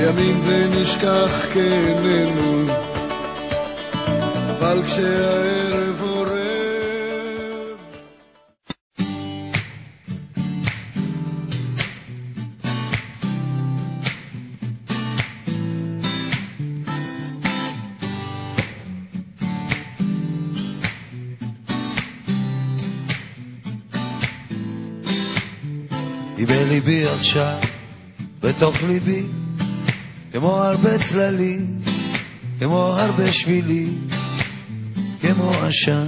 הימים ונשכח כננו, אבל כשהערב עורב היא בליבי עכשיו, בתוך ליבי, כמו הרבה צללים, כמו הרבה שבילים, כמו עשן.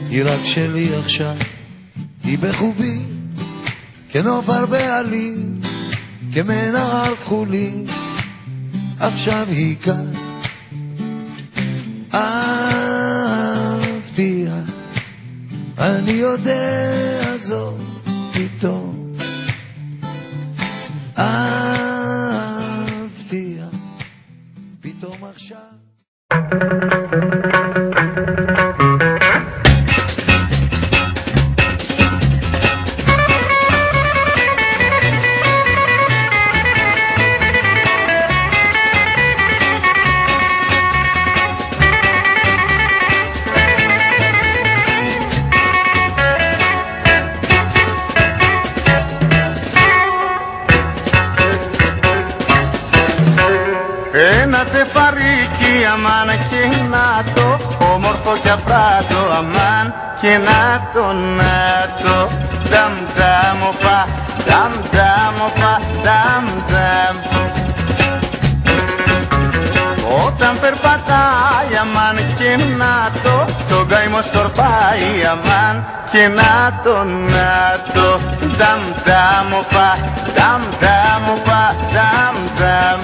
היא רק שלי עכשיו, היא בחובי, כנוף הרבה עלים, כמנהר כחולי, עכשיו היא כאן. אהבתיה, אני יודע זאת פתאום. אהבתיה, פתאום עכשיו. Ένα τεφαρίκι αμάν και να το, όμορφο και απράτο αμάν και να το, νταμ νταμ οπα, νταμ νταμ οπα, νταμ νταμ. Όταν περπατάει αμάν και να το καημό σκορπάει αμάν και να το, νταμ νταμ οπα, νταμ νταμ οπα, νταμ νταμ.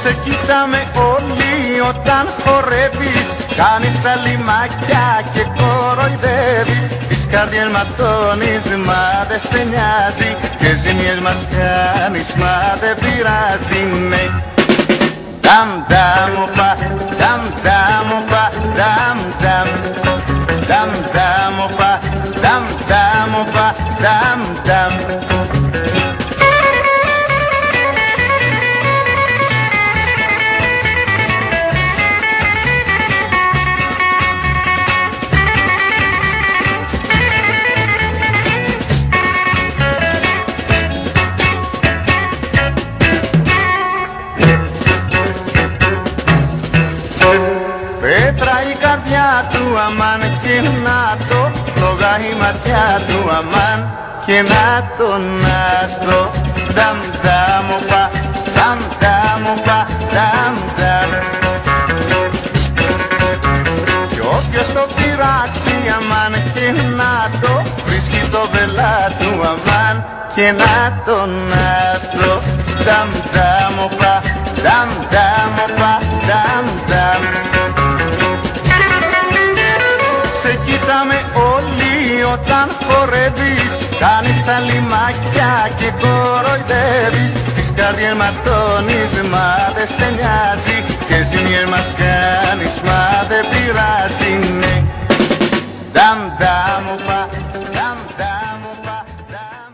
Σε κοιτάμε όλοι όταν χορεύεις, κάνεις αλιμάκια και κοροϊδεύεις. Τις καρδιές ματώνεις μα δεν σε νοιάζει και ζημιές μας κάνεις μα δεν πειράζει, ναι. Νταμ νταμ οπα, νταμ νταμ οπα, νταμ νταμ. Νταμ νταμ οπα, νταμ νταμ οπα, νταμ νταμ. Πέτρα η καρδιά του αμάν και να το, φλόγα η ματιά του αμάν και να το, νταμ νταμ οπα, νταμ νταμ οπα, νταμ νταμ. Κι όποιος το πειράξει αμάν και να το, βρίσκει το βελά του αμάν και να το, νταμ νταμ οπα, νταμ νταμ οπα, νταμ νταμ. Σε κοιτάμε όλοι όταν χορεύεις, κάνεις αλιμάκια και κοροϊδεύεις. Τις καρδιές ματώνεις μα δεν σε νοιάζει και ζημιές μας κάνεις μα δεν πειράζει, ναι. Νταμ νταμ οπα, νταμ νταμ οπα, νταμ.